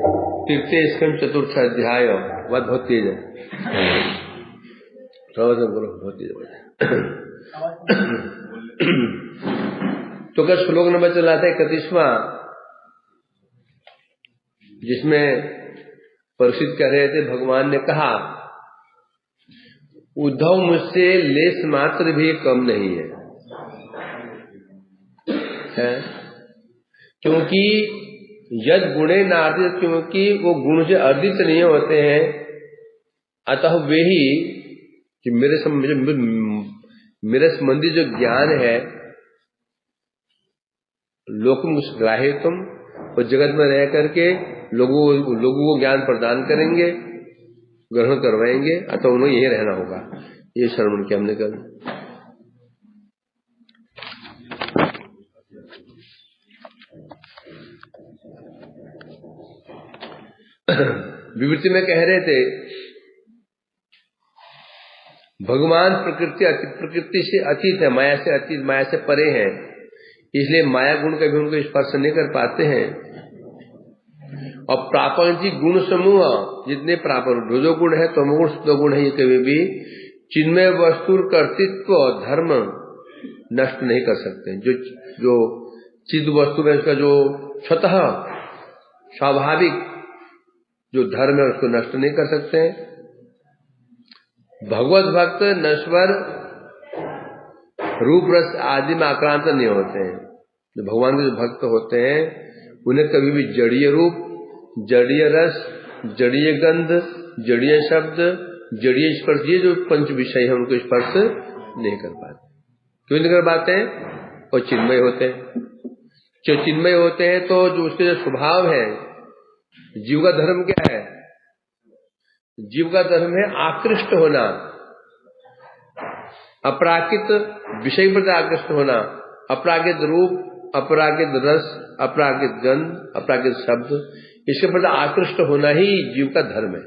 तृतीय स्कंद 4th अध्याय वह बहुत तेज है, बहुत तेज तो क्या श्लोक नंबर चल रहा था 31वां, जिसमें परीक्षित कह रहे थे भगवान ने कहा उद्धव मुझसे लेस मात्र भी कम नहीं है, क्योंकि यद गुणे नार्दित, क्योंकि वो गुण से अर्जित नहीं होते हैं, अतः वे ही कि मेरे संबंधी जो ज्ञान है लोकम ग्राह्यतम, और जगत में रह करके लोगों को ज्ञान प्रदान करेंगे, ग्रहण करवाएंगे, अतः उन्हें यही रहना होगा। ये श्रवण किया हमने कल। विवृत्ति में कह रहे थे भगवान प्रकृति से अतीत है, माया से अतीत, माया से परे हैं, इसलिए माया गुण कभी उनको स्पर्श नहीं कर पाते हैं। और प्रापंचिक गुण समूह जितने जो गुण है, तमोगुण सत्वगुण है, ये कभी भी चिन्मय वस्तु कर्तृत्व धर्म नष्ट नहीं कर सकते। जो चिद वस्तु है उसका जो स्वतः स्वाभाविक जो धर्म है उसको नष्ट नहीं कर सकते। भगवत भक्त नश्वर रूप रस आदि में आक्रांत नहीं होते हैं। जो भगवान के जो भक्त होते हैं उन्हें कभी भी जड़ीय रूप, जड़ीय रस, जड़ीय गंध, जड़ीय शब्द, जड़ीय स्पर्श, ये जो पंच विषय है उनको स्पर्श नहीं कर पाते। क्यों नहीं कर पाते हैं? वो चिन्मय होते हैं। जो चिन्मय होते हैं तो जो उसके जो स्वभाव है, जीव का धर्म क्या है? जीव का धर्म है आकृष्ट होना, अपराकित विषय पर आकृष्ट होना, अपराकित रूप, अपराकित रस, अपराकित गंध, अपराकित शब्द, इसके प्रति आकृष्ट होना ही जीव का धर्म है,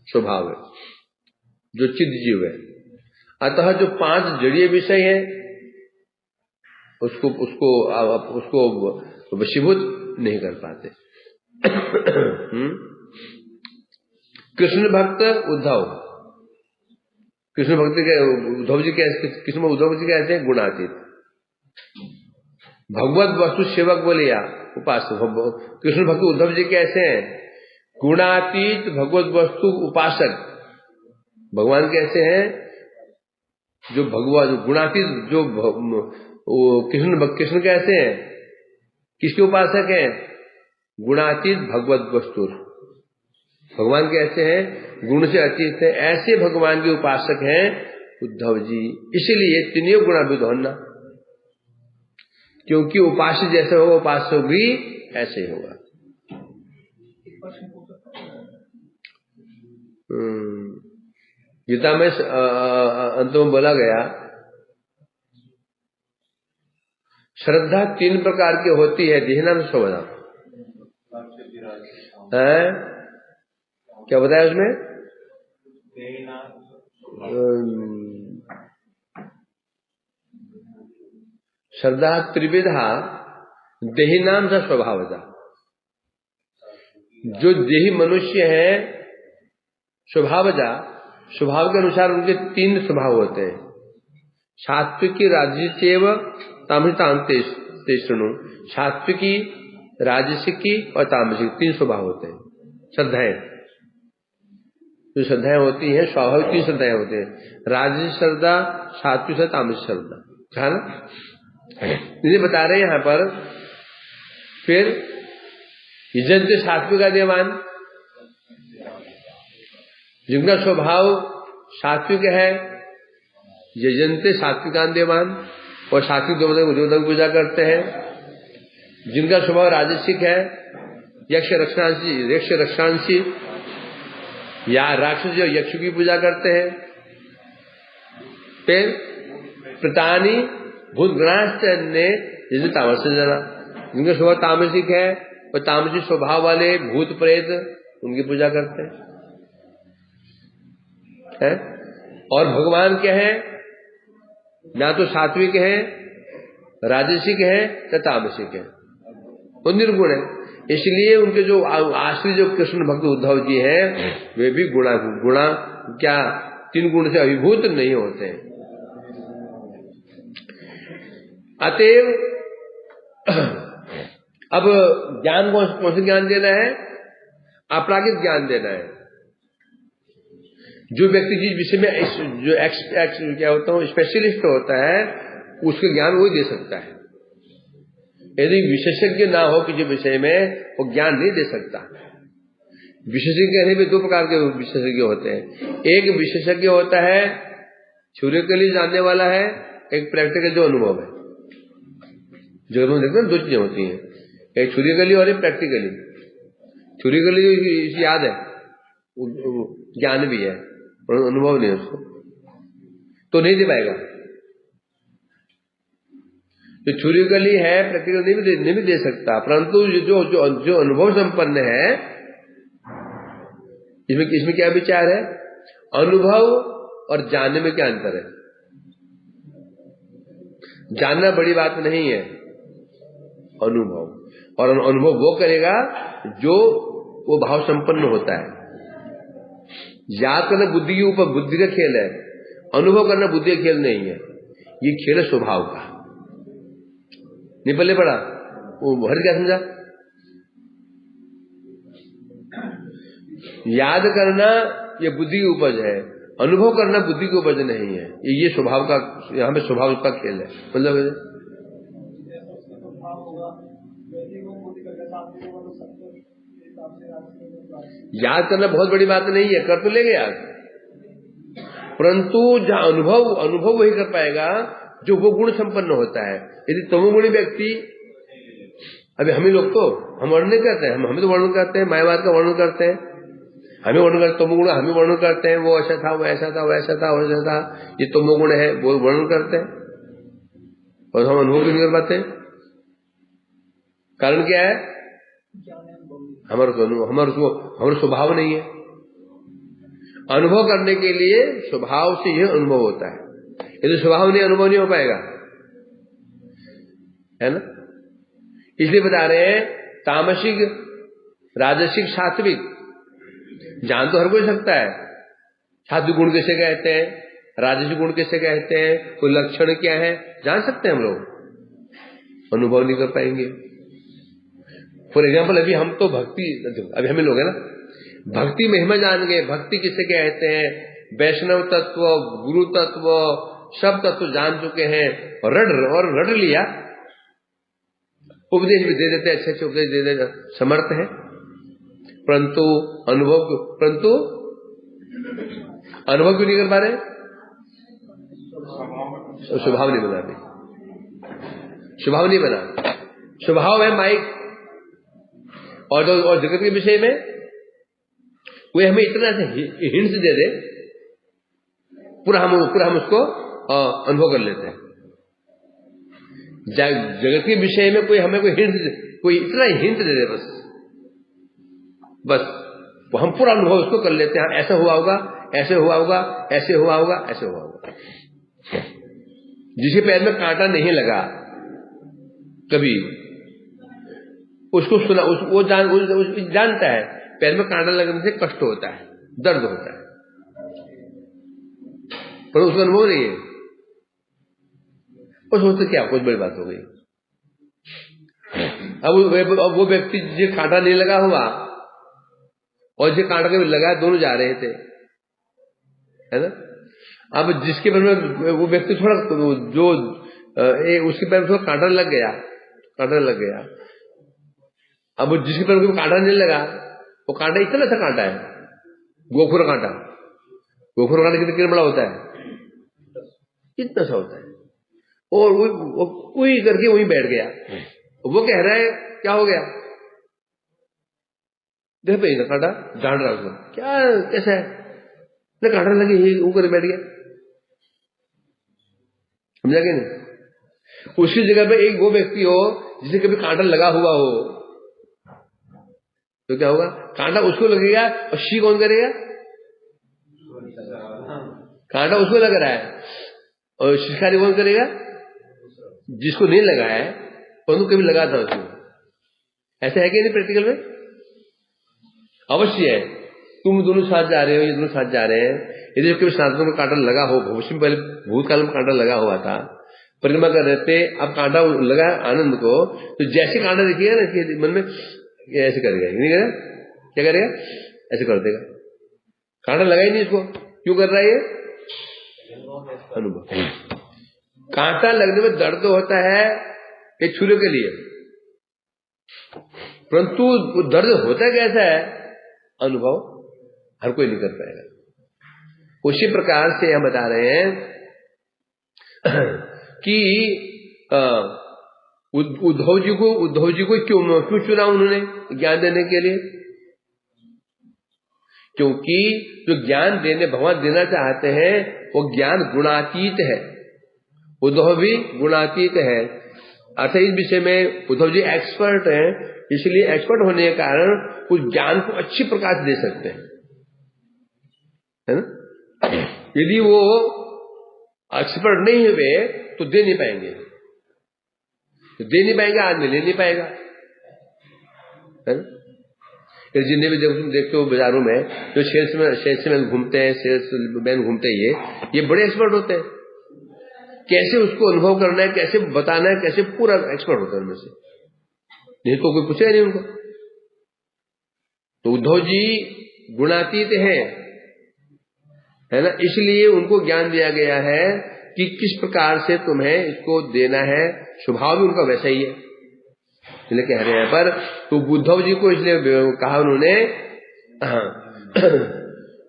स्वभाव है, जो चिद जीव है। अतः जो 5 जड़ीय विषय है उसको वशीभूत नहीं कर पाते। कृष्ण भक्त उद्धव, कृष्ण भक्ति के उद्धव जी कैसे हैं? गुणातीत। भगवत वस्तु सेवक बोले या उपासक। कृष्ण भक्त उद्धव जी कैसे हैं? गुणातीत भगवत वस्तु उपासक। भगवान कैसे हैं? जो भगवान गुणातीत, जो कृष्ण कैसे हैं? किसके उपासक हैं? गुणातीत भगवत वस्तु। भगवान कैसे हैं? गुण से अतीत है। ऐसे भगवान के उपासक हैं उद्धव जी। इसीलिए तीनों गुणाभिद होना, क्योंकि उपास्य जैसे होगा उपास्य भी ऐसे होगा। गीता में अंत में बोला गया श्रद्धा 3 प्रकार की होती है। देहनाम स्वभाव है, क्या बताया उसमें? श्रद्धा त्रिविधा देहिनाम सा स्वभावता। जो देही मनुष्य है स्वभाव के अनुसार उनके 3 स्वभाव होते हैं। सात्विकी, राजसिक, तामसिक। सात्विकी, राजसिकी और तामसिक 3 स्वभाव होते हैं। श्रद्धाएं, जो श्रद्धाएं होती हैं स्वाभाविक 3 श्रद्धाएं होती हैं। राजसिक श्रद्धा, सात्विक श्रद्धा, तामसिक श्रद्धा, है ना? इन्हें बता रहे हैं यहाँ पर। फिर यजन्ते सात्विका देवान, जिनका स्वभाव सात्विक है, यजन्ते सात्विकान देवान, और सात्विक देवता की पूजा करते हैं। जिनका स्वभाव राजसिक है, यक्ष रक्षांशी या राक्षस जो यक्ष की पूजा करते हैं। फिर प्रतानी भूत गणाश्चन्य जैसे तामसिक जना, जिनका स्वभाव तामसिक है और तामसिक स्वभाव वाले भूत प्रेत उनकी पूजा करते हैं। और भगवान क्या है? ना तो सात्विक है, राजसिक है, या तामसिक है, वो निर्गुण है। इसलिए उनके जो आश्रित जो कृष्ण भक्त उद्धव जी हैं वे भी गुणा क्या 3 गुण से अभिभूत नहीं होते हैं। अतएव अब ज्ञान कौन से ज्ञान देना है? अपरागिक ज्ञान देना है। जो व्यक्ति जिस विषय में जो क्या होता है स्पेशलिस्ट होता है उसके ज्ञान वही दे सकता है। यदि विशेषज्ञ ना हो किसी विषय में वो ज्ञान नहीं दे सकता। विशेषज्ञ कहने में 2 प्रकार के विशेषज्ञ होते हैं। एक विशेषज्ञ होता है थ्योरिटिकली जानने वाला है, एक प्रैक्टिकल जो अनुभव है। जो हम देखते हैं 2 चीजें होती हैं, एक थ्योरिटिकली और एक प्रैक्टिकली। थ्योरिटिकली याद है ज्ञान भी है पर अनुभव नहीं उसको तो नहीं दे पाएगा। जो थ्योरिटिकली है प्रैक्टिकल नहीं भी दे सकता, परंतु जो अनुभव संपन्न है इसमें क्या विचार है? अनुभव और जानने में क्या अंतर है? जानना बड़ी बात नहीं है, अनुभव। और अनुभव वो करेगा जो वो भाव संपन्न होता है। याद करना बुद्धि के ऊपर, बुद्धि का खेल है। अनुभव करना बुद्धि का खेल नहीं है, ये खेल है स्वभाव का। नहीं पल्ले पड़ा वो हर क्या समझा? याद करना ये बुद्धि की उपज है, अनुभव करना बुद्धि की उपज नहीं है। ये स्वभाव का, यहाँ पे स्वभाव का खेल है। मतलब याद करना बहुत बड़ी बात नहीं है, कर तो लेंगे याद, परंतु जहाँ अनुभव वही कर पाएगा जो वो गुण संपन्न होता है। यदि तमोगुणी व्यक्ति, अभी हम ही लोग तो हम वर्णन करते हैं, हमें तो वर्णन करते हैं, मायावाद का वर्णन करते हैं, हमें वर्णन करते, तमोगुण हमें वर्णन करते हैं, वो ऐसा था, वो ऐसा था, वो ऐसा था, वो ऐसा था, ये तमोगुण है, वो वर्णन करते हैं और हम अनुभव नहीं कर पाते। कारण क्या है? हमारा स्वभाव नहीं है। अनुभव करने के लिए स्वभाव से यह अनुभव होता है, यदि स्वभाव नहीं, अनुभव नहीं हो पाएगा, है ना। इसलिए बता रहे हैं तामसिक, राजसिक, सात्विक। जान तो हर कोई सकता है सात्विक गुण कैसे कहते हैं, राजसिक गुण कैसे कहते हैं, कोई लक्षण क्या है, जान सकते हैं हम लोग, अनुभव नहीं कर पाएंगे। फॉर एग्जाम्पल अभी हम तो भक्ति, अभी हमें लोग है ना भक्ति महिमा जान गए, भक्ति किसे कहते हैं, वैष्णव तत्व, गुरु तत्व, सब तत्व जान चुके हैं और रट लिया, उपदेश भी दे देते, अच्छे उपदेश दे देते, समर्थ है, परंतु अनुभव क्यों नहीं कर पा रहे? स्वभाव नहीं बना रहे, स्वभाव नहीं बना। स्वभाव है माइक और जगत के विषय में कोई हमें इतना से हिंट्स दे दे, पूरा हम उसको अनुभव कर लेते हैं। जगत के विषय में कोई हमें कोई इतना हिंट दे दे, बस हम पूरा अनुभव उसको कर लेते हैं। ऐसा हुआ होगा, ऐसे हुआ होगा, ऐसे हुआ होगा, ऐसे हुआ होगा। जिसके पैर में कांटा नहीं लगा कभी, उसको सुना, वो जानता है पैर में कांटा लगने से कष्ट होता है, दर्द होता है, पर उसका अनुभव नहीं है। और सोचते क्या कुछ बड़ी बात हो गई। अब वो व्यक्ति जिसे कांटा नहीं लगा हुआ और जिसे कांटा के लगा, दोनों जा रहे थे, है ना। अब जिसके पैर में वो व्यक्ति थोड़ा जो उसके पैर में थोड़ा कांटा लग गया, अब जिसके पैर में कांटा नहीं लगा, वो कांटा इतना सा कांटा है, गोखुर कांटा कितना बड़ा होता है, इतना सा होता है, और वो कोई करके वहीं बैठ गया। वो कह रहा है क्या हो गया, देख भाई ना कांटा जान रहा उसको, क्या कैसा है ना, कांटा लगे वो कर बैठ गया, समझा कि नहीं। उसकी जगह पे एक वो व्यक्ति हो जिसे कभी कांटा लगा हुआ हो तो क्या होगा, कांटा उसको लगेगा और शी कौन करेगा, कांटा उसको लग रहा है और शिकारी कौन करेगा, जिसको नहीं लगा है परंतु कभी लगा था उसको, ऐसा है कि नहीं प्रैक्टिकल में? अवश्य है। तुम दोनों साथ जा रहे हो, ये दोनों साथ जा रहे हैं, यदि कभी सनातन में कांटा लगा हो, भविष्य में पहले भूतकाल में कांटा लगा हुआ था, परिक्रमा कर रहे थे, अब कांटा लगा आनंद को, तो जैसे कांटा देखिएगा ना इसके मन में ऐसे करेगा, नहीं करेगा? क्या करेगा? ऐसे कर देगा। कांटा लगा ही नहीं इसको, क्यों कर रहा है ये? अनुभव। कांटा लगने में दर्द होता है एक छुरे के लिए, परंतु दर्द होता कैसा है? अनुभव हर कोई नहीं कर पाएगा। उसी प्रकार से हम बता रहे हैं कि उद्धव जी को क्यों चुना उन्होंने ज्ञान देने के लिए? क्योंकि जो ज्ञान भगवान देना चाहते हैं वो ज्ञान गुणातीत है। उद्धव भी गुणातीत है, अर्थात इस विषय में उद्धव जी एक्सपर्ट हैं, इसलिए एक्सपर्ट होने के कारण उस ज्ञान को अच्छी प्रकार से दे सकते हैं, है ना? यदि वो एक्सपर्ट नहीं हुए तो दे नहीं पाएंगे, आदमी ले नहीं पाएगा, है ना? जिन्हें भी जब तुम देखते हो बाजारों में जो सेल्समैन घूमते हैं, सेल्समैन घूमते हैं, ये बड़े एक्सपर्ट होते हैं। कैसे उसको अनुभव करना है, कैसे बताना है, कैसे पूरा एक्सपर्ट होता है उनमें से, नहीं तो कोई पूछेगा नहीं उनको। तो उद्धव जी गुणातीत हैं, है ना? इसलिए उनको ज्ञान दिया गया है कि किस प्रकार से तुम्हें इसको देना है। स्वभाव भी उनका वैसा ही है, इसलिए कह रहे हैं। पर तो उद्धव जी को इसलिए कहा उन्होंने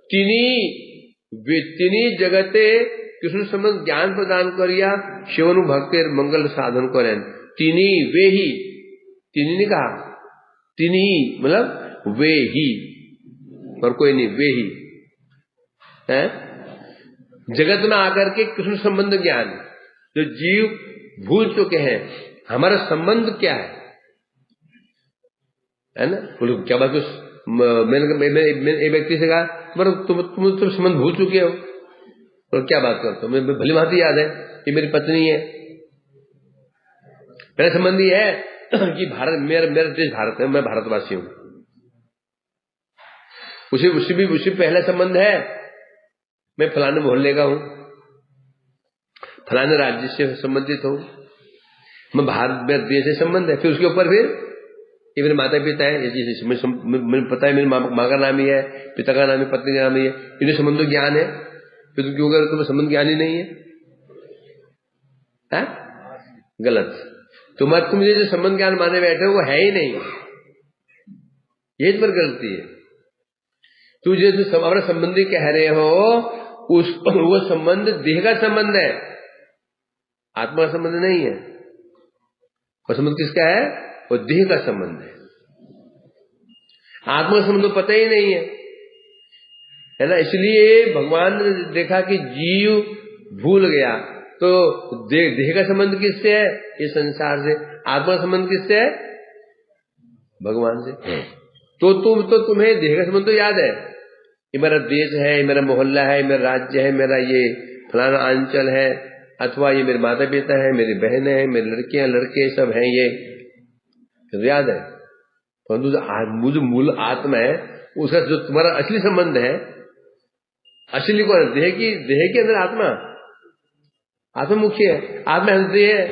तिनी जगते कृष्ण संबंध ज्ञान प्रदान करिया शिवनु भक्ति मंगल साधन करें। तिनी वे ही, तिनी ने कहा, तिनी मतलब वे ही और कोई नहीं, वे ही है जगत में आकर के कृष्ण संबंध ज्ञान जो जीव भूल चुके हैं। हमारा संबंध क्या है ना? बोलो क्या बात? मैंने एक व्यक्ति से कहा तुम संबंध भूल चुके हो, और क्या बात करते हो? मैं भली भांति याद है, ये मेरी पत्नी है। मेरा संबंध ये है कि भारत मेरा देश भारत है, मैं भारतवासी हूं। उसी पहला संबंध है, मैं फलाने मोहल्ले का हूं, फलाने राज्य से संबंधित हूं, मैं भारत मेरे देश से संबंध है। फिर उसके ऊपर फिर ये मेरे माता पिता है, मुझे पता है मेरी माँ का नाम ही है, पिता का नाम है, पत्नी का नाम ही है, इन्हें संबंध ज्ञान है। फिर तुम क्यों कर तुम्हें संबंध ज्ञान ही नहीं है? गलत। तुम ये जो संबंध ज्ञान माने बैठे हो वो है ही नहीं, यही तुम्हारी गलती है। तू जो हमारा संबंधी कह रहे हो वो संबंध देह का संबंध है, आत्मा का संबंध नहीं है। और संबंध किसका है? वो देह का संबंध है। आत्मा का संबंध तो पता ही नहीं है ना? इसलिए भगवान ने देखा कि जीव भूल गया, तो देह का संबंध किससे है? ये संसार से। आत्मा का संबंध किससे है? भगवान से। तो तुम्हें देह का संबंध तो याद है, ये मेरा देश है, ये मेरा मोहल्ला है, मेरा राज्य है, मेरा ये फलाना अंचल है, अथवा ये मेरे माता पिता है, मेरी बहनें हैं, मेरी लड़कियां लड़के सब हैं, ये तो याद है। परंतु जो मूल आत्मा है उसका जो तुम्हारा असली संबंध है, असली कौन है? देह के अंदर आत्मा मुख्य है। आत्मा देह है,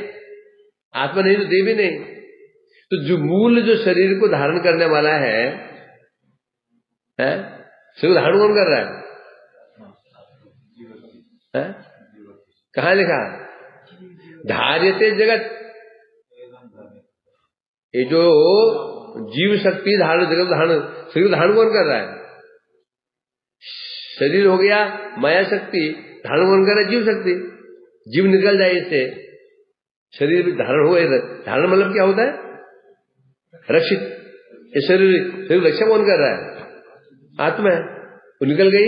आत्मा नहीं तो देह भी नहीं। तो जो मूल जो शरीर को धारण करने वाला है शरीर धारण कौन कर रहा है? कहाँ लिखा? धार्यते जगत। ये जो जीव शक्ति धारण, जगत धारण, शरीर धारण कौन कर रहा है? शरीर हो गया माया शक्ति, धारण कौन कर रहा है? जीव शक्ति। जीव निकल जाए इससे, शरीर भी धारण हो। धारण मतलब क्या होता है? रक्षित। ये शरीर रक्षा कौन कर रहा है? आत्मा है। वो निकल गई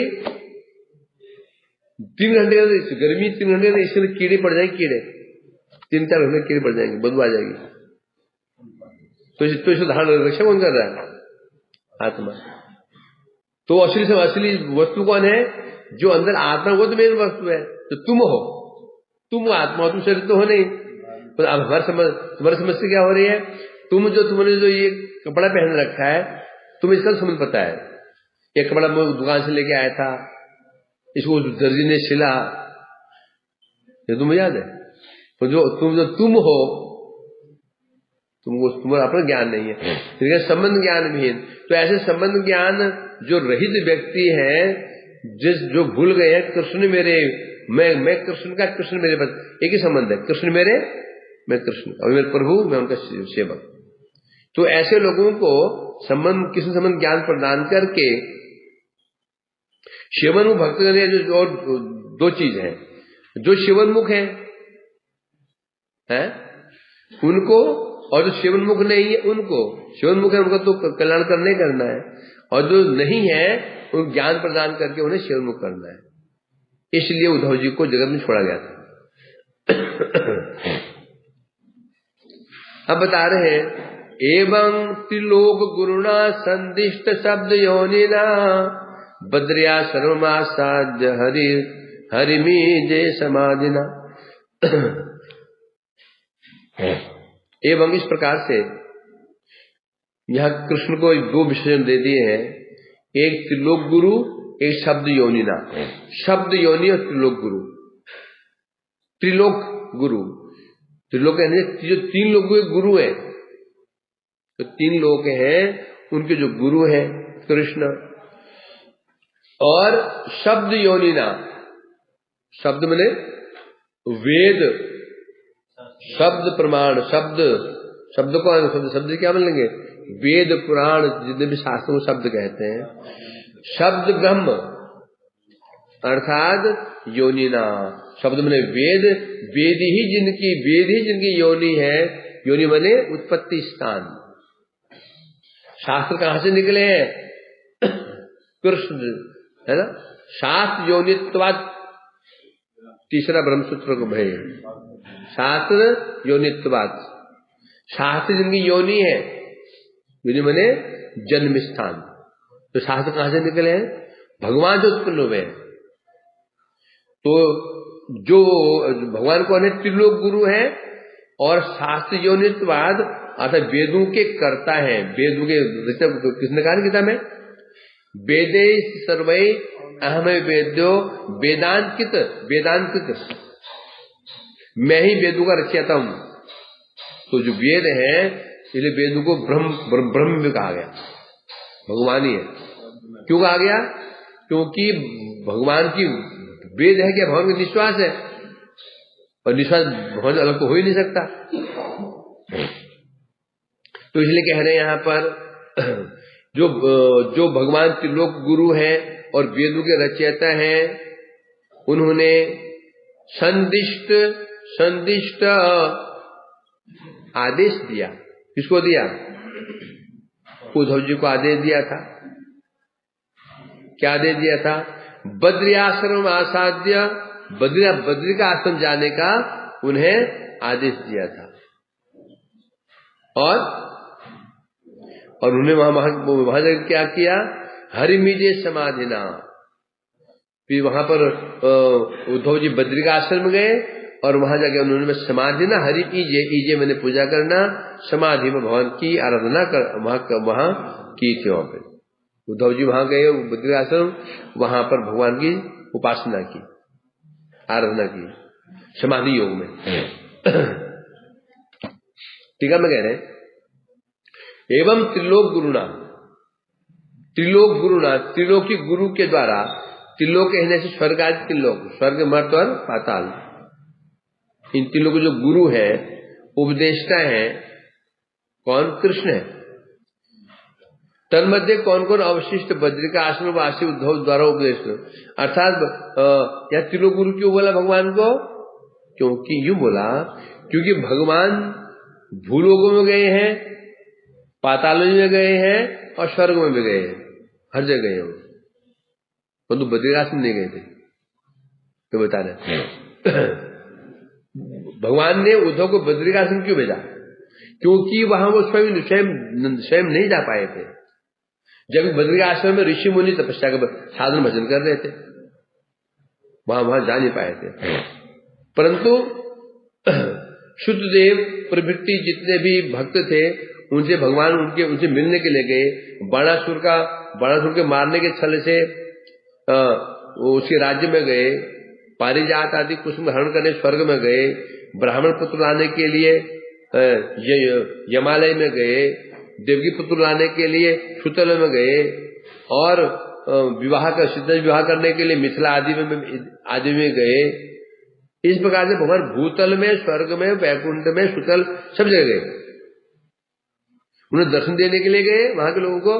3 घंटे का गर्मी, 3 घंटे का इसके कीड़े पड़ जाएंगे, कीड़े 3-4 घंटे कीड़े पड़ जाएंगे, बदबू आ जाएगी। तो इसे धारण रक्षा कौन कर रहा है? आत्मा। तो असली वस्तु कौन है? जो अंदर आत्मा, वो तो मेन वस्तु है। तो तुम हो, तुम आत्मा हो, तुम शरीर तो हो नहीं। तो अब तुम्हारी समस्या क्या हो रही है? तुमने जो ये कपड़ा पहन रखा है, तुम्हें इसका समझ पता है। ये कपड़ा मैं दुकान से लेके आया था, इसको दर्जी ने सिला, ये तुम्हें याद है। तो जो तुम हो, तुमको तुम्हारा अपना ज्ञान नहीं है, इसलिए संबंध ज्ञान विहीन। तो ऐसे संबंध ज्ञान जो रहित व्यक्ति है, जो भूल गए हैं कृष्ण मेरे, मैं कृष्ण का, कृष्ण मेरे पास, एक ही संबंध है, कृष्ण मेरे, मैं कृष्ण, और मेरे प्रभु, मैं उनका सेवक। तो ऐसे लोगों को संबंध, कृष्ण संबंध ज्ञान प्रदान करके शिवन्मुख भक्त जो और दो चीज है, जो शिवन्मुख है उनको, और जो शिवन्मुख नहीं है उनको। शिवन्मुख है उनको तो कल्याण करने करना है, और जो नहीं है उनको ज्ञान प्रदान करके उन्हें शिवन्मुख करना है। इसलिए उद्धव जी को जगत में छोड़ा गया था। अब बता रहे हैं, एवं त्रिलोक गुरुणा संदिष्ट शब्द योनिना बद्रिया सर्वमासाद्य हरिमी जय समाधिना। एवं इस प्रकार से यहां कृष्ण को दो विशेषण दे दिए हैं, एक त्रिलोक गुरु, एक शब्द योनिना। शब्द योनि और त्रिलोक गुरु। त्रिलोक गुरु, त्रिलोक जो तीन लोगों के गुरु हैं, तो तीन लोग हैं उनके जो गुरु हैं कृष्ण। और शब्द योनिना, शब्द माने वेद, शब्द प्रमाण, शब्द को शब्द क्या बोलेंगे, वेद पुराण जितने भी शास्त्रों को शब्द कहते हैं। शब्द ब्रह्म अर्थात योनिना, शब्द माने वेद, वेद ही जिनकी योनि है। योनि माने उत्पत्ति स्थान। शास्त्र कहां से निकले हैं? कृष्ण, है ना। शास्त्र योनित्वाद, तीसरा ब्रह्मसूत्र को भय, शास्त्र योनित्वाद। शास्त्र जिनकी योनि है, योनि माने जन्म स्थान। तो शास्त्र कहां से निकले हैं? भगवान जो उत्पन्न हुए हैं। तो जो भगवान कौन है? त्रिलोक गुरु है। और शास्त्र योनित्वाद अर्थात वेदों के कर्ता है। वेदों के किसने कहा गीता में, वेदे सर्वै अहम वेद्यो वेदांकित, मैं ही वेदों का रचयिता हूं। तो जो वेद है, इसलिए वेदों को ब्रह्म भी कहा गया, भगवान ही है। क्यों कहा गया? क्योंकि भगवान की वेद है क्या, भगवान का निश्वास है, और निश्वास भगवान अलग तो हो ही नहीं सकता। तो इसलिए कह रहे हैं यहां पर जो भगवान त्रिलोक गुरु हैं और वेदों के रचयिता हैं, उन्होंने संदिष्ट आदेश दिया। किसको दिया? उद्धव जी को आदेश दिया था। क्या आदेश दिया था? बद्री आश्रम आसाद्य, बद्री का आश्रम जाने का उन्हें आदेश दिया था। और उन्होंने वहां जाकर क्या किया? हरिमीजे समाधिना। फिर वहां पर उद्धव जी बद्री का आश्रम गए और वहां जाके उन्होंने समाधि ना, हरि ईजे मैंने पूजा करना, समाधि में भगवान की आराधना कर वहां की थी। वहां पे उद्धव जी वहां गए बद्री आश्रम, वहां पर भगवान की उपासना की, आराधना की समाधि योग में। ठीक है, मैं कह रहे हैं एवं त्रिलोक गुरुना, त्रिलोकी गुरु के द्वारा, त्रिलोक कहने से स्वर्ग आदि त्रिलोक, स्वर्ग मर्त और पाताल, इन तीनों के जो गुरु है, उपदेष्टा है, कौन? कृष्ण है। तन्मध्य कौन कौन? अवशिष्ट बद्री का आश्रम वासी उद्धव द्वारा उपदेश। अर्थात यह त्रिलोक गुरु क्यों बोला भगवान को? क्योंकि यूं बोला, क्योंकि भगवान भूलोकों में गए हैं, पाताल में गए हैं और स्वर्ग में भी गए हैं, हर जगह गए हो, परंतु बद्री आश्रम नहीं गए थे। तो बता रहे भगवान ने उद्धव को बद्री आश्रम क्यों भेजा? क्योंकि वहां वो स्वयं नहीं जा पाए थे। जब बद्री आश्रम में ऋषि मुनि तपस्या का साधन भजन कर रहे थे, वहां जा नहीं पाए थे। परंतु शुद्धदेव प्रभृति जितने भी भक्त थे, उनसे भगवान उनसे मिलने के लिए गए। बाणासुर के मारने के छल से उसके राज्य में गए। पारिजात आदि कुसुम हरण करने स्वर्ग में गए। ब्राह्मण पुत्र लाने के लिए यमालय में गए। देवकी पुत्र लाने के लिए सुतल में गए। और सिद्ध विवाह करने के लिए मिथिला आदि में गए। इस प्रकार से भगवान भूतल में, स्वर्ग में, वैकुंठ में, सुतल सब जगह गए। उन्हें दर्शन देने के लिए गए वहां के लोगों को,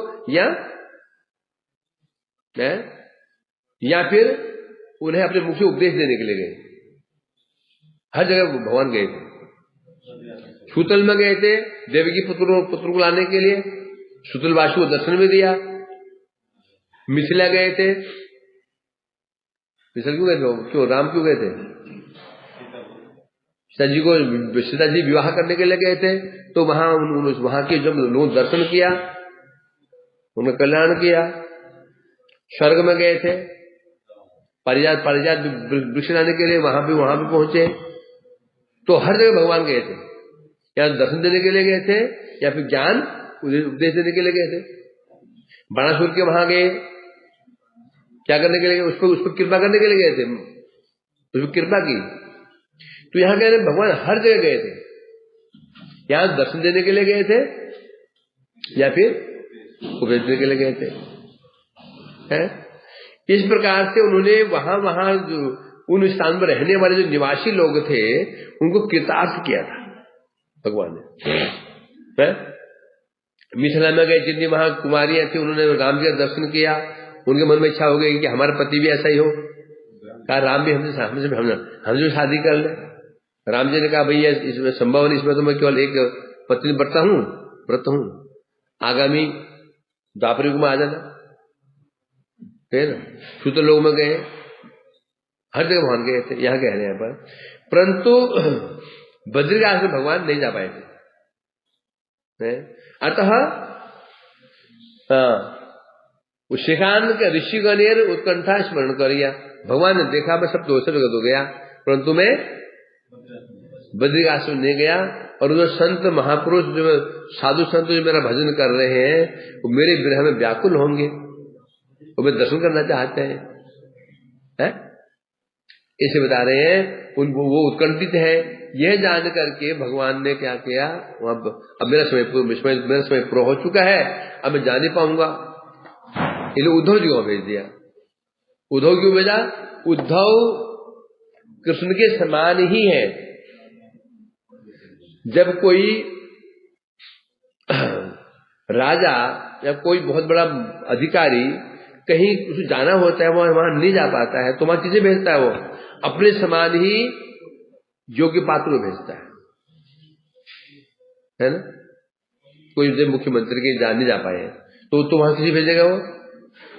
या फिर उन्हें अपने मुख से उपदेश देने के लिए गए। हर जगह भगवान गए थे। सुतल में गए थे देवकी पुत्र को लाने के लिए, सुतल वासु को दर्शन में दिया। मिथिला गए थे, मिथिला क्यों गए थे? क्यों राम क्यों गए थे? सीता जी विवाह करने के लिए गए थे, तो वहां के जब लोगों दर्शन किया, उन्हें कल्याण किया। स्वर्ग में गए थे, पारिजात वृक्ष लाने के लिए वहां भी पहुंचे। तो हर जगह भगवान गए थे, या दर्शन देने के लिए गए थे, या फिर ज्ञान उपदेश देने के लिए गए थे। बाणासुर के वहां गए, क्या करने के लिए? उसको कृपा करने के लिए गए थे, उसको कृपा की। तो यहां कह रहे भगवान हर जगह गए थे, यहां दर्शन देने के लिए गए थे, या फिर उपदेश देने के लिए गए थे। इस प्रकार से उन्होंने वहां उन स्थान पर रहने वाले जो निवासी लोग थे उनको कृतार्थ किया था भगवान ने। मिथिला में गए, जितनी वहां कुमारियां थी, उन्होंने राम जी का दर्शन किया। उनके मन में इच्छा हो गई कि हमारा पति भी ऐसा ही हो। कहा राम भी हमसे शादी कर ले। राम जी ने कहा भैया इसमें संभव नहीं, इसमें तो मैं केवल एक पत्नी व्रत हूं। आगामी द्वापर युग में आ जाना। फिर सूत्र लोग में गए, हर जगह भगवान गए थे। यहां कह रहे हैं पर, परंतु बद्रिकाश्रम में भगवान नहीं जा पाए थे। अतः शिखान का ऋषिगणेर उत्कंठा स्मरण करिया। भगवान ने देखा मैं सब दोषों जगह गया, परंतु मैं बद्रिकाश्रम नहीं गया। और उधर संत महापुरुष जो साधु संत जो मेरा भजन कर रहे हैं वो मेरे विरह में व्याकुल होंगे, वो मैं दर्शन करना चाहते हैं। इसे बता रहे हैं, वो उत्कंठित है। यह जान करके भगवान ने क्या किया, अब मेरा समय पूरा हो चुका है, अब मैं जा नहीं पाऊंगा। इसलिए उद्धव जी को भेज दिया। उद्धव क्यों भेजा? उद्धव कृष्ण के समान ही है। जब कोई राजा या कोई बहुत बड़ा अधिकारी कहीं उसे जाना होता है, वहां नहीं जा पाता है, तो वहां किसे भेजता है? वो अपने समान ही योग्य पात्र को भेजता है ना। कोई जब मुख्यमंत्री के नहीं जा पाए तो वहां किसे भेजेगा? वो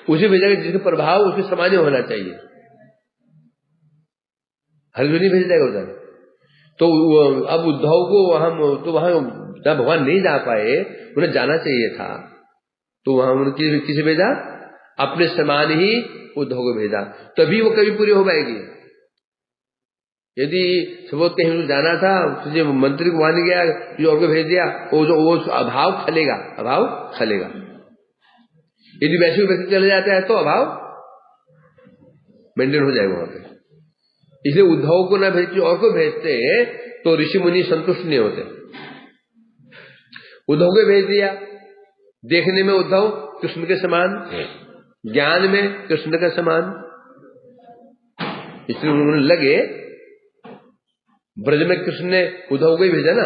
उसे भेजेगा जिसका प्रभाव उसके सामान्य होना चाहिए। हर कोई नहीं भेज जाएगा उधर। तो अब उद्धव को वहां जब भगवान नहीं जा पाए, उन्हें जाना चाहिए था, तो वहां उन्होंने किसे भेजा? अपने समान ही उद्धव को भेजा। तभी वो कभी पूरी हो पाएगी। यदि सबूत कहीं जाना था, तुझे मंत्री को मान गया, तुझे और को भेज दिया, वो अभाव खलेगा। यदि वैसे व्यक्ति चले जाता है तो अभाव मेंटेन हो जाएगा वहां पे। इसलिए उद्धव को ना भेज और को भेजते तो ऋषि मुनि संतुष्ट नहीं होते। उद्धव को भेज दिया। देखने में उद्धव कृष्ण के समान, ज्ञान में कृष्ण का समान, इसलिए उन्होंने लगे ब्रज में कृष्ण ने उद्धव को ही भेजा ना।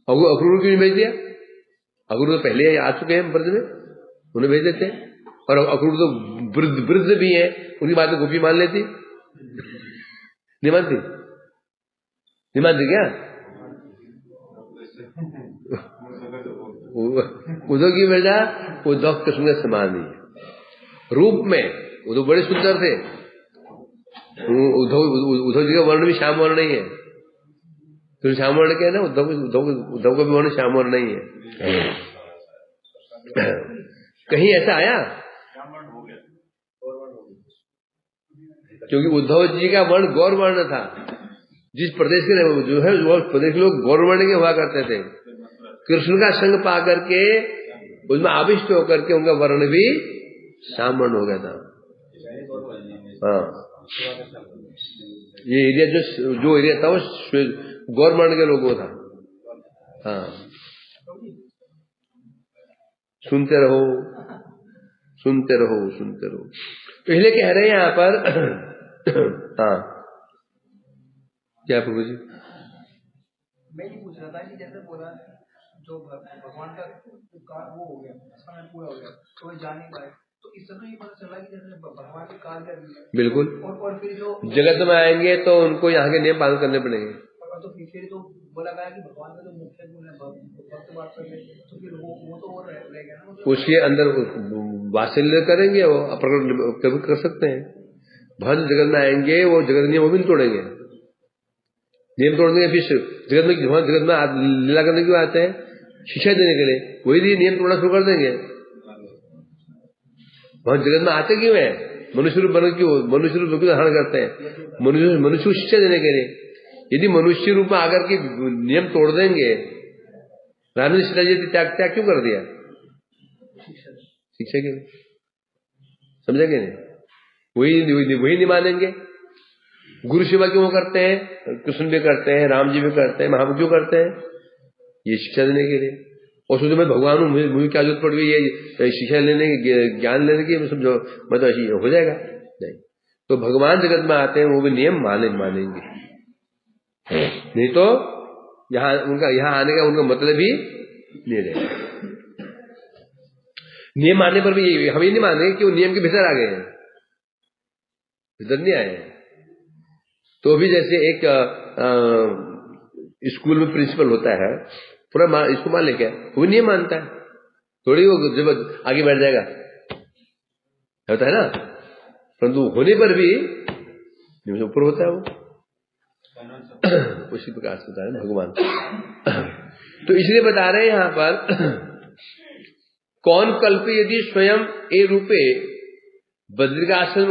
अक्रूर क्यों नहीं भेज दिया? अक्रूर तो पहले आ चुके हैं ब्रज में, उन्हें भेज देते। और अक्रूर तो वृद्ध भी है, उनकी बात तो गोपी मान लेती। नहीं मानती क्या? उद्धव की भेजा? उद्धव कृष्ण के समान ही रूप में। उद्धव बड़े सुंदर थे। उद्धव जी का वर्ण भी श्याम वर्ण नहीं है। तो श्याम वर्ण क्या है ना, उद्धव का भी वर्ण श्याम वर्ण नहीं है। कहीं ऐसा आया? क्योंकि उद्धव जी का वर्ण गौर वर्ण था। जिस प्रदेश के जो है वो प्रदेश के लोग गौर वर्ण के हुआ करते थे। कृष्ण का संग पा करके उसमें आविष्ट होकर के उनका वर्ण भी श्याम वर्ण हो गया था। हाँ, ये एरिया जो एरिया था वो गौर वर्ण के लोगों था। हाँ, सुनते रहो सुनते रहो सुनते रहो। पहले कह रहे हैं यहाँ पर हाँ, क्या प्रभु जी? मैं ये पूछ रहा था कि जैसे बोला जो भगवान का काल वो हो गया, समय पूरा हो गया तो वो जा नहीं पाए, तो इस तरह ये पता चला कि जैसे भगवान के काल का बिल्कुल। और फिर जो जगत में आएंगे तो उनको यहाँ के नियम पालन करने पड़ेंगे। तो फिर तो बोला गया कि भगवान का जो मुख्य गुण है भक्त बात करके, तो फिर वो तो और रह गया ना, उसके अंदर वात्सल्य करेंगे, वो प्रकट कर सकते हैं। भक्त जगत में आएंगे, वो जगत नियम वो भी नहीं तोड़ेंगे, नियम तोड़ देंगे। फिर जगत में लीला करने क्यों आते हैं? शिक्षा देने के लिए। वही नियम तोड़ना शुरू कर देंगे। वहां जगत में आते क्यों है? मनुष्य रूप बन क्यों, मनुष्य रूप क्यों धारण करते हैं? मनुष्य को शिक्षा देने के लिए। यदि मनुष्य रूप में आकर के नियम तोड़ देंगे, राम ने सीता जी त्याग क्यों कर दिया? शिक्षा के लिए। समझा कि नहीं? वही नहीं मानेंगे। गुरु सेवा क्यों करते हैं? कृष्ण भी करते हैं, राम जी भी करते हैं, महाप्रभु क्यों करते हैं? ये शिक्षा देने के लिए। और सोचो मैं भगवान हूं, मुझे क्या जरूरत पड़ गई ये शिक्षा लेने की, ज्ञान लेने की, समझो मैं तो ऐसी हो जाएगा। नहीं, तो भगवान जगत में आते हैं, वो भी नियम मानेंगे। नहीं तो यहाँ आने का उनका मतलब ही नहीं रहेगा। नियम मानने पर भी हम ये नहीं मानेंगे कि वो नियम के भीतर आ गए हैं, भीतर नहीं आए हैं। तो भी जैसे एक स्कूल में प्रिंसिपल होता है, पूरा इसको मान ले, क्या वो नहीं मानता है, थोड़ी वो जब आगे बढ़ जाएगा, होता है ना। परंतु होने पर भी ऊपर होता है वो। उसी प्रकार से होता है भगवान। तो इसलिए बता रहे हैं यहां पर, कौन कल्प यदि स्वयं ए रूपे बद्रिकाश्रम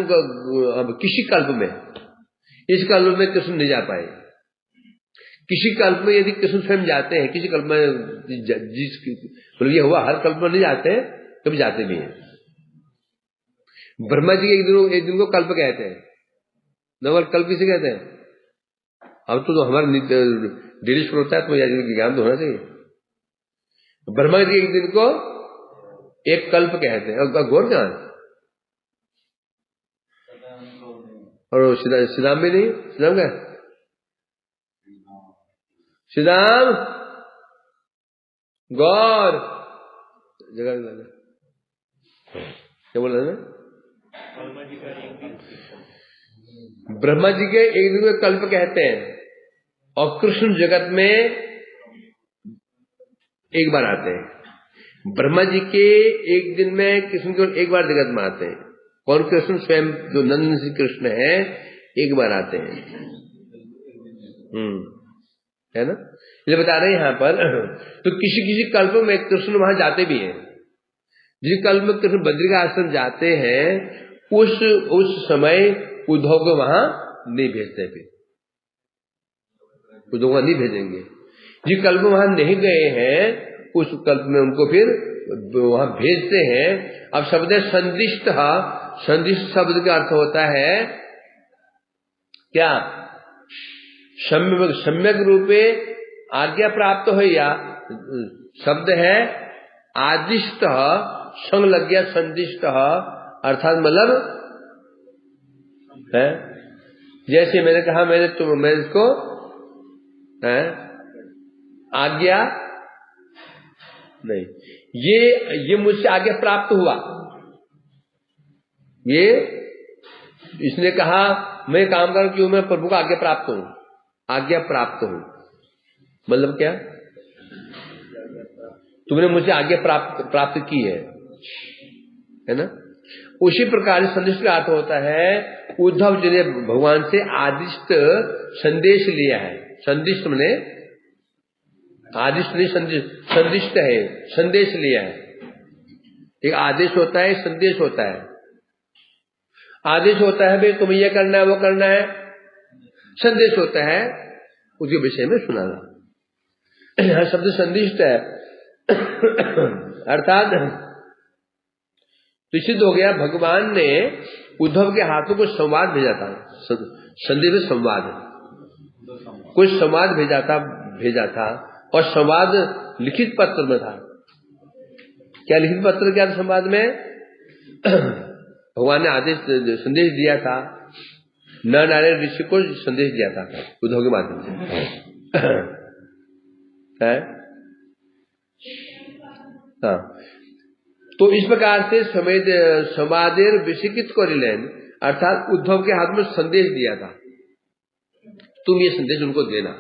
किसी कल्प में, इस कल्प में कृष्ण नहीं जा पाए। किसी कल्प में यदि कृष्ण स्वयं जाते हैं, किसी कल्प में मतलब ये हुआ हर कल्प में नहीं जाते हैं, कभी जाते भी हैं। ब्रह्मा जी एक दिन को कल्प कहते हैं, नवल कल्प किसे कहते हैं? अब तो हमारा डेली शुरू होता है, तो ज्ञान तो होना चाहिए। ब्रह्मा जी एक दिन को एक कल्प कहते हैं। और गौर कहां? और श्रीराम भी नहीं, श्रीराम क्या? श्रीराम गौर जगह क्या बोल रहे हैं? ब्रह्मा जी के एक दिन को कल्प कहते हैं, और कृष्ण जगत में एक बार आते हैं। ब्रह्मा जी के एक दिन में कृष्ण केवल एक बार जगत में आते हैं। कौन? कृष्ण स्वयं, जो नंद श्री कृष्ण है, एक बार आते हैं। है ना? ये बता रहे हैं यहां पर। तो किसी कल्प में कृष्ण वहां जाते भी हैं। जिस कल्प में कृष्ण बद्री का आश्रम जाते हैं, उस समय उद्धव को वहां नहीं भेजते, फिर उद्धव को नहीं भेजेंगे। जिस कल्प में वहां नहीं गए हैं, उस कल्प में उनको फिर वहां भेजते हैं। अब शब्द है संदिष्ट। संदिष्ट शब्द का अर्थ होता है क्या? सम्यक रूपे आज्ञा प्राप्त हो, या शब्द है आदिष्ट संग लग गया संदिष्ट, अर्थात मतलब है जैसे मैंने कहा, मैं इसको आज्ञा नहीं, ये मुझसे आज्ञा प्राप्त हुआ। ये इसने कहा मैं काम कर, क्यों? मैं प्रभु का आज्ञा प्राप्त हूं, आज्ञा प्राप्त हूं। मतलब क्या? तुमने मुझे आज्ञा प्राप्त की है ना? उसी प्रकार संदेश का अर्थ होता है, उद्धव जी ने भगवान से आदिष्ट संदेश लिया है। संदिष्ट मैंने आदिष्ट नहीं, संदिष्ट है, संदेश लिया है। एक आदेश होता है, संदेश होता है। आदेश होता है भाई तुम ये करना है, वो करना है। संदेश होता है उसके विषय में सुनाना। यहां शब्द संदिष्ट है, अर्थात तो सिद्ध हो गया भगवान ने उद्धव के हाथों को संवाद भेजा था। संदेश में संवाद, कुछ संवाद भेजा था और संवाद लिखित पत्र में था। क्या लिखित पत्र क्या था संवाद में? भगवान ने आदेश संदेश दिया था, नर नारायण ऋषि को संदेश दिया था उद्धव के माध्यम से। है? हाँ, तो इस प्रकार से संवादेर विषयित करिलेन, अर्थात उद्धव के हाथ में संदेश दिया था, तुम ये संदेश उनको देना।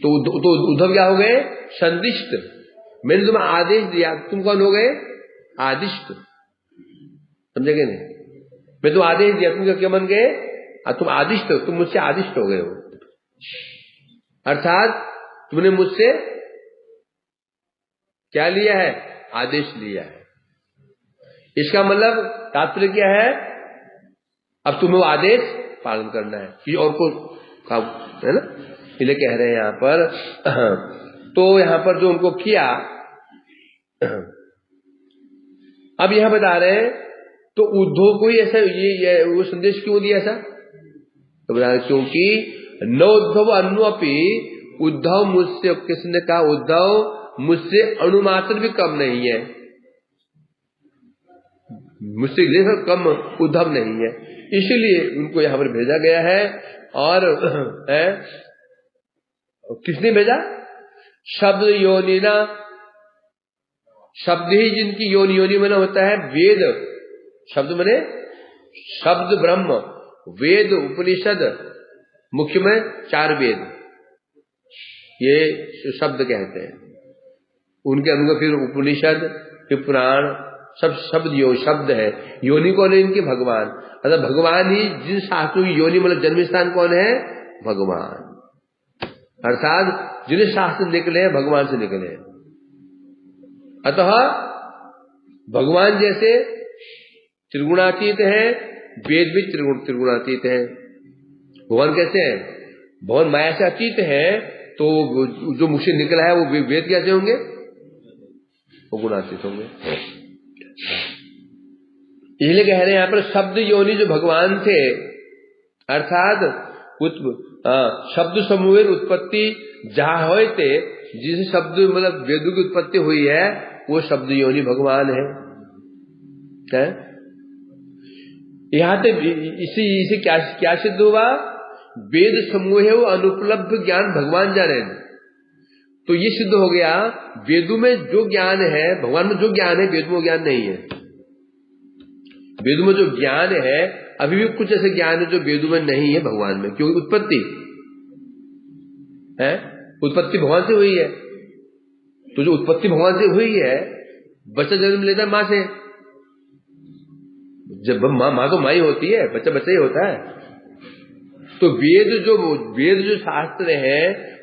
तो उद्धव क्या हो गए? संदिष्ट। मैंने तुम्हें आदेश दिया, तुम कौन हो गए? आदिष्ट। समझे नहीं? मैं तुम आदेश दिया, तुम क्या बन गए? तुम आदिष्ट हो, तुम मुझसे आदिष्ट हो गए हो। अर्थात तुमने मुझसे क्या लिया है? आदेश लिया है। इसका मतलब तात्पर्य क्या है? अब तुम्हें वो आदेश पालन करना है, कि और को काम है ना, इसलिए कह रहे हैं यहां पर। तो यहां पर जो उनको किया, अब यहां बता रहे हैं तो उद्धव को ही ऐसा ये वो संदेश क्यों दिया ऐसा? तो बता रहे क्योंकि न उद्धव अन्नुअपि, उद्धव मुझसे, किसने कहा? उद्धव मुझसे अणुमात्र भी कम नहीं है, मुझसे कम उद्धव नहीं है, इसीलिए उनको यहां पर भेजा गया है। और किसने भेजा? शब्द योनिना, शब्द ही जिनकी योनि मना होता है वेद, शब्द मने शब्द ब्रह्म, वेद उपनिषद, मुख्य में 4 वेद ये शब्द कहते हैं। उनके अनुगत फिर उपनिषद, फिर पुराण, सब शब्द शब्द है। योनि कौन है इनके? भगवान। अर्थात भगवान ही जिन शास्त्रों की योनि मतलब जन्म स्थान कौन है? भगवान। अर्थात जिन्हें शास्त्र निकले हैं भगवान से निकले हैं। अतः भगवान जैसे त्रिगुणातीत है, वेद भी त्रिगुणातीत है। भगवान कैसे हैं? भगवान माया से अतीत है, तो जो मुख से निकला है वो वेद कैसे होंगे? वो गुणातीत होंगे। इसलिए कह रहे हैं यहां पर शब्द योनि जो भगवान थे, अर्थात शब्द समूह उत्पत्ति जहां हुए थे, जिस शब्द मतलब वेदों की उत्पत्ति हुई है, वो शब्द योनि भगवान है? यहां तक इसे क्या सिद्ध हुआ? वेद समूह है वो अनुपलब्ध ज्ञान भगवान जाने। तो ये सिद्ध हो गया वेदों में जो ज्ञान है, भगवान में जो ज्ञान है वेदों में ज्ञान नहीं है। वेदों में जो ज्ञान है, अभी भी कुछ ऐसे ज्ञान है जो वेदों में नहीं है भगवान में, क्योंकि उत्पत्ति है, उत्पत्ति भगवान से हुई है। तो जो उत्पत्ति भगवान से हुई है, बच्चा जन्म लेता है मां से, जब मां तो मां ही होती है, बच्चा बच्चा ही होता है। तो वेद जो शास्त्र है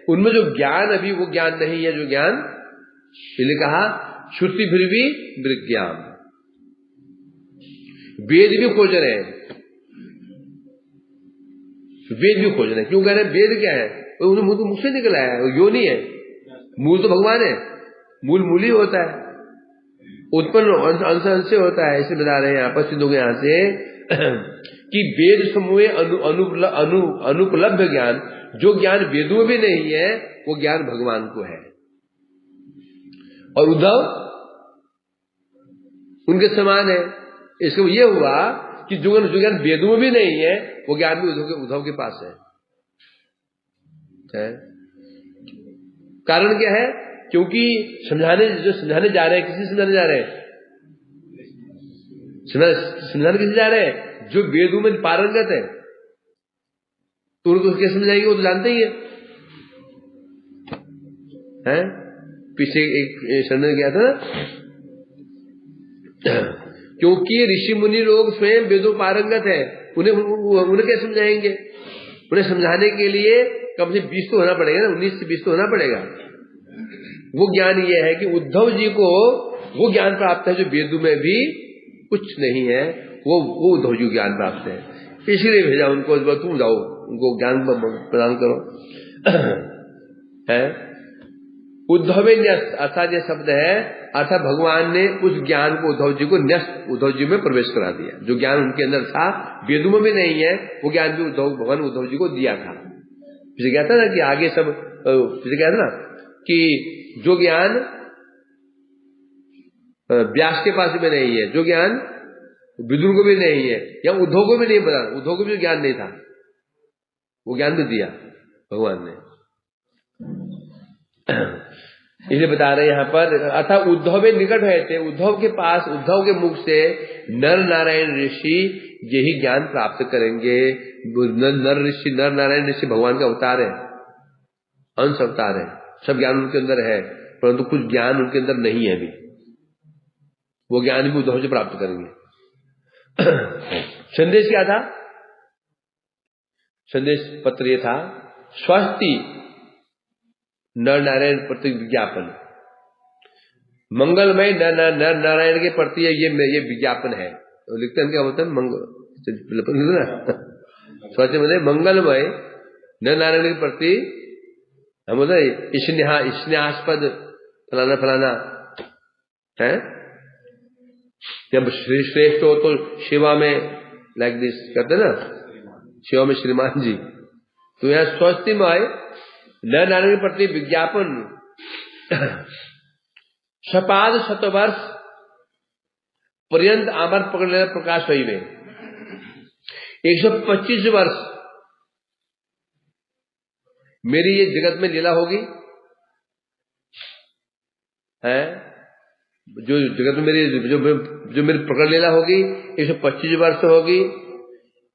उनमें जो ज्ञान अभी वो ज्ञान नहीं है, जो ज्ञान इसलिए कहा श्रुति फिर भी विज्ञान। वेद भी खोज रहे हैं, वेद भी खोज रहे हैं। क्यों कह रहे हैं? वेद क्या है? वो मुख से निकला है, वो योनि है। मूल तो भगवान है, मूल ही होता है, उत्पन्न अंश से होता है। इसे बता रहे हैं यहां पर सिद्ध हो गया यहां से कि वेद समूह अनुपलब्ध ज्ञान, जो ज्ञान वेदों में भी नहीं है वो ज्ञान भगवान को है। और उद्धव उनके समान है। इसको ये हुआ कि जो ज्ञान वेदों में भी नहीं है वो ज्ञान भी उद्धव के पास है। कारण क्या है? क्योंकि समझाने जा रहे हैं, किसी समझाने जा रहे हैं? समझाने किसी जा रहे हैं? जो वेदों में पारंगत है, तो उनको कैसे समझाएंगे? वो तो जानते ही है? पीछे एक शरण गया था ना, क्योंकि ऋषि मुनि लोग स्वयं वेदों पारंगत है, उन्हें कैसे समझाएंगे? उन्हें समझाने के लिए कम से 20 तो होना पड़ेगा ना, 19 से 20 तो होना पड़ेगा। वो ज्ञान ये है कि उद्धव जी को वो ज्ञान प्राप्त है जो वेदों में भी कुछ नहीं है, वो उद्धव जी ज्ञान प्राप्त है। इसलिए भेजा उनको, तुम जाओ उनको ज्ञान प्रदान करो। है उद्धवे न्यस्त अर्थात ये शब्द है, अर्थात भगवान ने उस ज्ञान को उद्धव जी को न्यस्त उद्धव जी में प्रवेश करा दिया। जो ज्ञान उनके अंदर था, वेदों में भी नहीं है, वो ज्ञान भी भगवान उद्धव जी को दिया था। जैसे कहता ना कि आगे सब, जैसे कहता ना कि जो ज्ञान व्यास के पास में नहीं है, जो ज्ञान विदुर को भी नहीं है, या उद्धव को भी नहीं पता, उद्धव को भी ज्ञान नहीं था, वो ज्ञान भी दिया भगवान ने। इसलिए बता रहे यहां पर, अर्थात उद्धव निकट हुए थे, उद्धव के पास, उद्धव के मुख से नर नारायण ऋषि यही ज्ञान प्राप्त करेंगे। नर ऋषि, नर नारायण ऋषि भगवान का अवतार है, अंश अवतार है, सब ज्ञान उनके अंदर है, परंतु कुछ ज्ञान उनके अंदर नहीं है अभी, वो ज्ञान भी उद्धव से प्राप्त करेंगे। संदेश क्या था? संदेश पत्र ये था, स्वस्ति नर नारायण प्रति विज्ञापन, मंगलमय नर नारायण के प्रति ये विज्ञापन है। तो लिखते हैं क्या होता है, स्वच्छ मतलब मंगलमय नर नारायण के प्रति, हम बोलते स्नेहास्पद फलाना फलाना है। जब श्रेष्ठ हो तो सेवा में लाइक दिस कहते ना, सेवा में श्रीमान जी। तो यहाँ स्वस्तिमय नर नारायण के प्रति विज्ञापन, सपाद शतवर्ष पर्यंत आमर पकड़ लेना प्रकाश हुई में 125 वर्ष मेरी ये जगत में लीला होगी है, जो जगत में मेरी जो मेरी प्रकट लीला होगी 125 वर्ष होगी।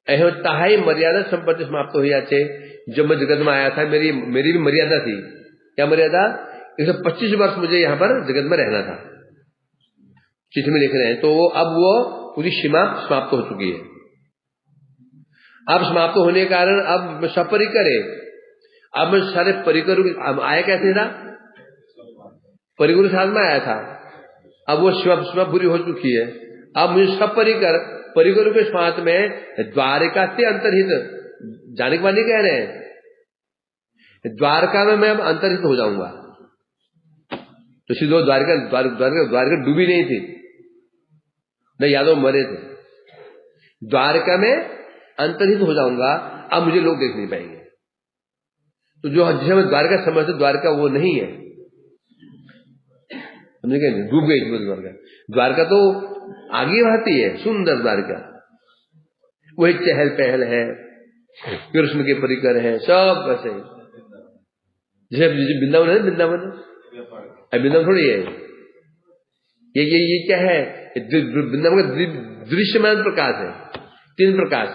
एहो ताहाई मर्यादा संपत्ति समाप्त हो जाते। जब मैं जगत में आया था, मेरी भी मर्यादा थी। क्या मर्यादा? 125 वर्ष मुझे यहाँ पर जगत में रहना था, चित्र में लिख रहे हैं। तो अब वो पूरी सीमा समाप्त हो चुकी है। अब समाप्त होने के कारण अब मैं सपरिकर है, अब मैं सारे परिकर आया कैसे था, परिकर के साथ में आया था। अब वो सीमा पूरी हो चुकी है। अब मुझे सपरिकर परिकरों के साथ में द्वारिका से अंतर्हित जाने के बाद नहीं कह रहे हैं, द्वारका में मैं अब अंतर्हित हो जाऊंगा। तो सीधो द्वारका डूबी नहीं थी, न यादव मरे थे। द्वारका में अंतर्हित हो जाऊंगा, अब मुझे लोग देख नहीं पाएंगे। तो जो जिसे मैं द्वारका समझते, द्वारका वो नहीं है, हमने कहा डूब गई द्वारका। द्वारका तो आगे बढ़ती है, सुंदर द्वारका, वही चहल पहल है, कृष्ण के परिकर है, सब वैसे जैसे वृंदावन है। वृंदावन थोड़ी है ये क्या है? वृंदावन का दृश्यमान प्रकाश है। 3 प्रकाश,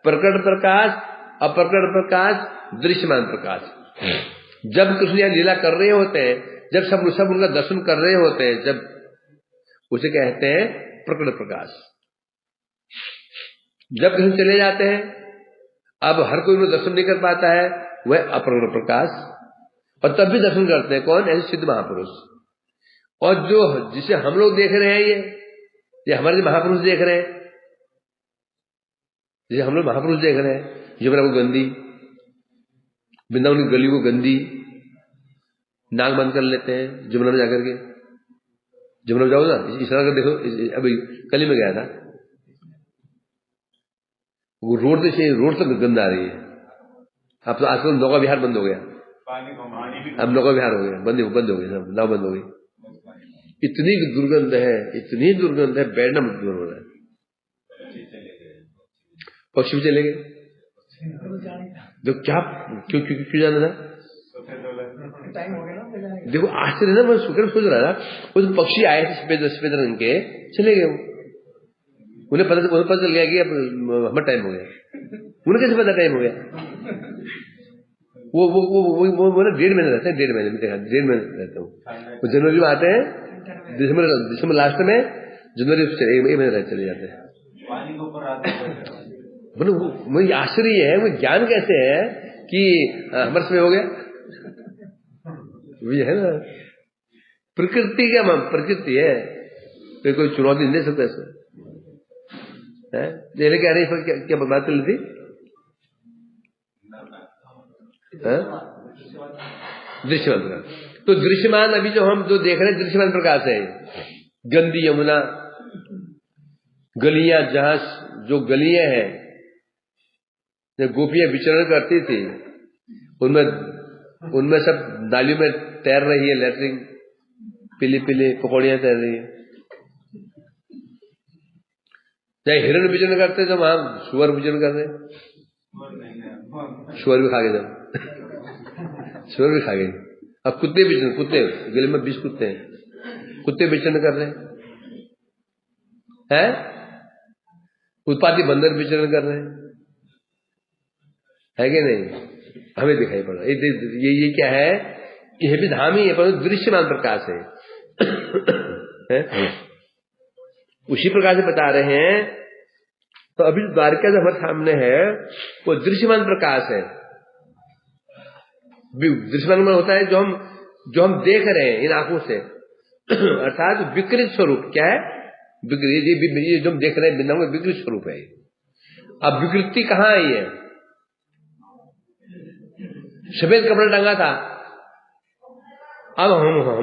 प्रकट प्रकाश, अप्रकट प्रकाश, दृश्यमान प्रकाश। जब कृष्ण यहां लीला कर रहे होते हैं, जब सब उनका दर्शन कर रहे होते हैं, जब उसे कहते हैं प्रकट प्रकाश। जब कृष्ण चले जाते हैं, अब हर कोई उन्हें दर्शन नहीं कर पाता है, वह अप्रकट प्रकाश। और तब भी दर्शन करते हैं कौन? ऐसे सिद्ध महापुरुष। और जो जिसे हम लोग देख रहे हैं, ये हमारे महापुरुष देख रहे हैं, जिसे हम लोग महापुरुष देख रहे हैं, यमुना को गंदी, वृंदावन की गली को गंदी, नाक बंद कर लेते हैं जमुना में जाकर के। जमुना में जाओ ना, इशारा कर देखो। अभी कल में गया था, वो रोड तक गंद आ रही है। अब तो आजकल नौका विहार बंद हो गया, अब नौका विहार हो गया, बंद हो गया, सब नाव बंद हो गई। इतनी दुर्गंध है, इतनी दुर्गंध है, बैठना मजबूर हो रहा है। पक्षी भी चले गए, तो क्या क्यों जाना था? देखो आश्चर्य ना, मैं सोच रहा था, वो तो पक्षी आए थे सफेद रंग के, चले गए। उन्हें पता चल गया कि अब हमारा टाइम हो गया। उन्हें कैसे पता टाइम हो गया? वो ना 1.5 महीने रहते हैं, 1.5 महीने में देखा, 1.5 महीने रहता हूँ। वो जनवरी में आते हैं, दिसंबर लास्ट में, जनवरी 1 महीने रह चले जाते हैं। मुझे आश्चर्य है, वो ज्ञान कैसे है कि हमारे समय हो गया। ये है ना, प्रकृति क्या प्रकृति है, तो कोई चुनौती नहीं दे सकता इसको है। जैसे कह रही क्या बात कर ली थी? दृश्यवंत का तो दृश्यमान अभी जो हम जो देख रहे हैं दृश्यमान प्रकाश है। गंदी यमुना, गलियां, जहां जो गलियां हैं जो गोपियां विचरण करती थी, उनमें सब नालियों में तैर रही है लैट्रिन, पीली पीली पकौड़ियां तैर रही है। चाहे हिरण विचरण करते तो वहां सुअर विचरण कर रहे, सुअर भी खा गए जब सुअर भी खा गए। अब कुत्ते विचरण, कुत्ते गले में 20 कुत्ते हैं, कुत्ते विचरण कर रहे हैं, उत्पाती बंदर विचरण कर रहे है कि नहीं? हमें दिखाई पड़ रहा है। ये क्या है? यह भी धाम ही है, परंतु दृश्यमान प्रकाश है? उसी प्रकार से बता रहे हैं। तो अभी द्वारका जो हमारे सामने है वो दृश्यमान प्रकाश है। दृश्यमान में होता है जो हम देख रहे हैं इन आंखों से, अर्थात विकृत स्वरूप। क्या है? ये जो हम देख रहे हैं वृंदावन में विकृत स्वरूप है। अब विकृति कहाँ आई है? सफेद कपड़ा टंगा था, अब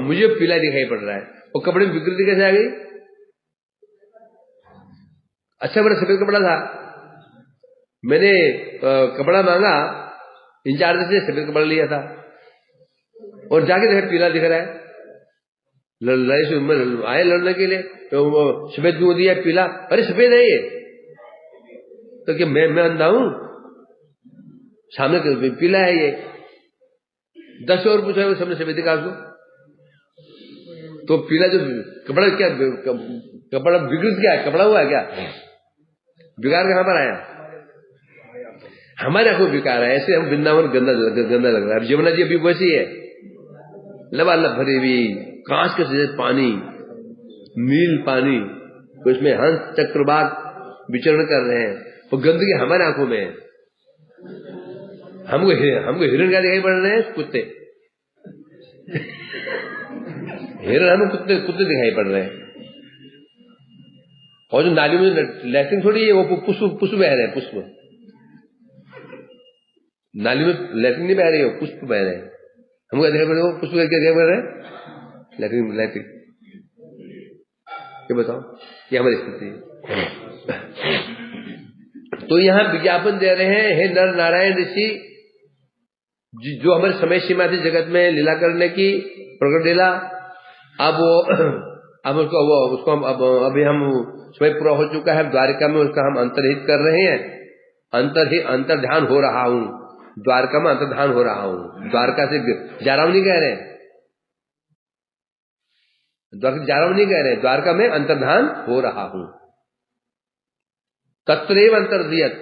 मुझे पीला दिखाई पड़ रहा है। वो कपड़े में विकृति कैसे आ गई? अच्छा बड़ा सफेद कपड़ा था, मैंने कपड़ा मांगा, इंचार्ज से सफेद कपड़ा लिया था और जाके देखा पीला दिख रहा है। लड़ाई से आए लड़ने के लिए, तो सफेद क्यों दिया पीला? अरे सफेद है ये। तो क्या मैं अंधा हूं? सामने पीला है ये। 10 और पूछा वो सबने सफेद दिखा उसको। तो पीला जो कपड़ा, क्या कपड़ा बिगड़ गया? कपड़ा हुआ क्या? बिगाड़ कहां पर आया? हमारे आंखों बिकार है। ऐसे हम वृंदावन गंदा लग रहा है। यमुना जी अभी वैसी है, लबालब भरी हुई, कांच के जैसे पानी, नील पानी, उसमें हंस चक्रवात विचरण कर रहे हैं। वो गंदगी हमारे आंखों में है। हमको हिरण क्या दिखाई पड़ रहे हैं? कुत्ते। हिरण हमें कुत्ते दिखाई पड़ रहे हैं। और जो नालियों में लैट्रिन थोड़ी है, वो पुष्प बह रहे हैं। पुष्प नाली में लैट्रिन नहीं बह रही है, पुष्प बह रहे हैं। हमको क्या दिखाई पड़ रहे हैं? पुष्प क्या दिखाई पड़ रहे हैं? लैट्रिन। ये बताओ, ये हमारी स्थिति है। तो यहां विज्ञापन दे रहे हैं, हे नर नारायण ऋषि, जो हमारे समय सीमा थी जगत में लीला करने की, प्रकट लीला, अब उसको अभी हम समय पूरा हो चुका है। द्वारका में उसका हम अंतर्हित कर रहे हैं। अंतर्ध्यान हो रहा हूं, द्वारका में अंतर्ध्यान हो रहा हूं। द्वारका से जा रहा हूं नहीं कह रहे, द्वारका जा रहा हूं नहीं कह रहे, द्वारका में अंतर्ध्यान हो रहा हूं। तत्रैव अंतर्धियत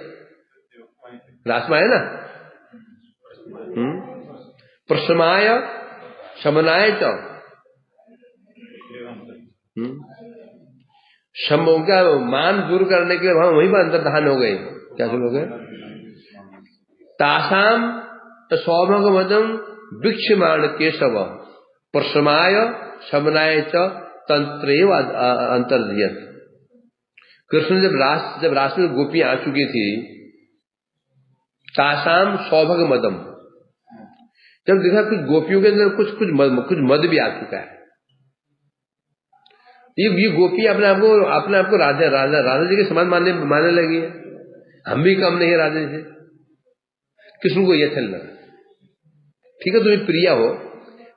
रासमा है ना। प्रशमाय शमनाय च, शमों का मान दूर करने के लिए वहां वहीं पर अंतर्धान हो गए। क्या हो गए? तासाम सौभगमदम वृक्षमाण केशव प्रशमाय शमनाय च तंत्रैव अंतर्धियत। कृष्ण जब रास में गोपियां आ चुकी थी, तासाम सौभग मदम, जब देखा कुछ गोपियों के अंदर कुछ मद भी आ चुका है। ये गोपी अपने आप को राधा जी के समान मानने लगी है। हम भी कम नहीं है राधा जी से। कृष्ण को यह अच्छा लगा। ठीक है तुम्हें प्रिया हो,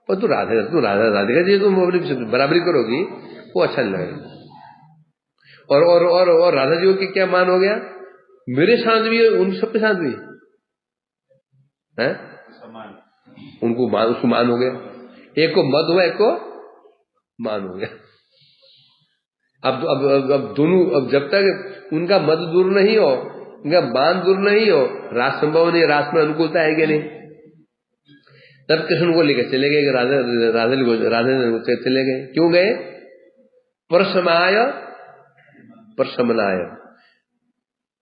पर तू राधिका जी तुम अपनी बराबरी करोगी, वो अच्छा नहीं लगेगा। और राधा जी को क्या मान हो गया? मेरे साथ भी उन सबके साथ भी है, उसको मान हो गया। एक को मद हुआ, एक को मान हो गया। अब दोनों, अब जब तक उनका मद दूर नहीं हो, उनका मान दूर नहीं हो, रास संभव नहीं। रास में अनुकूलता है कि नहीं? तब कृष्ण को लेकर चले गए, राधे चले गए। क्यों गए? प्रशमाय प्रशमनाय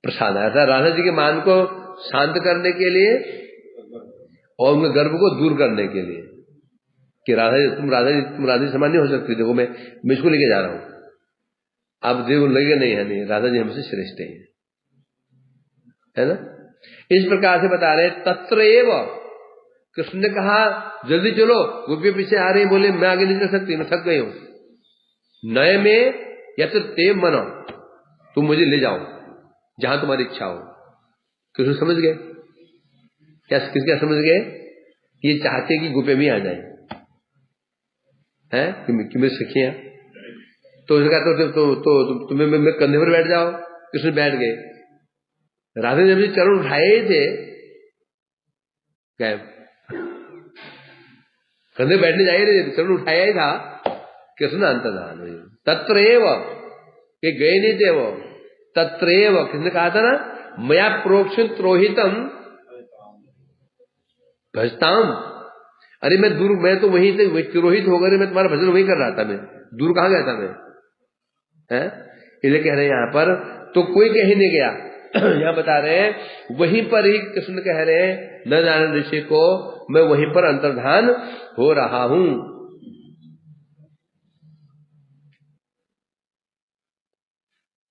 प्रसादाय, राधा जी के मान को शांत करने के लिए और उनके गर्भ को दूर करने के लिए कि तुम राधा जी समान नहीं हो सकती। देखो मैं इसको लेके जा रहा हूं। आप देखो लगे नहीं, राधा जी हमसे श्रेष्ठ है ना। इस प्रकार से बता रहे तत्रैव कृष्ण ने कहा जल्दी चलो, गोपियां पीछे आ रही, बोले मैं आगे नहीं चल सकती, मैं थक गई हूं। नए में या तो ते मनो, तुम मुझे ले जाओ जहां तुम्हारी इच्छा हो। कृष्ण समझ गए, क्या समझ गए? ये चाहते कि गोपियां भी आ जाए, हैं कि मेरी सखियां। तो उसने कहा तो तुम्हें मैं कंधे पर बैठ जाओ। कृष्ण बैठ गए। राधे जब चरण उठाए ही थे, गए कंधे बैठने जा ही रहे थे, चरण उठाया ही था, कृष्ण अंतर्धान हुए तत्रैव, कि गए नहीं थे वो, तत्रैव। किसने कहा था ना, मया प्रोक्षण त्रोहितम भजताम। अरे मैं दूर, मैं तो वहीं से तिरोहित होकर मैं तुम्हारा भजन वहीं कर रहा था, मैं दूर कहाँ गया था मैं, है? इसलिए कह रहे हैं यहां पर, तो कोई कहीं नहीं गया। यहां बता रहे हैं वहीं पर ही कृष्ण कह रहे हैं न जाने ऋषि को, मैं वहीं पर अंतर्धान हो रहा हूं।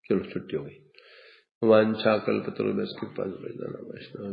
चलो छुट्टी हो गई। वांछा कल्पतरुभ्यश्च कृपा वैष्णव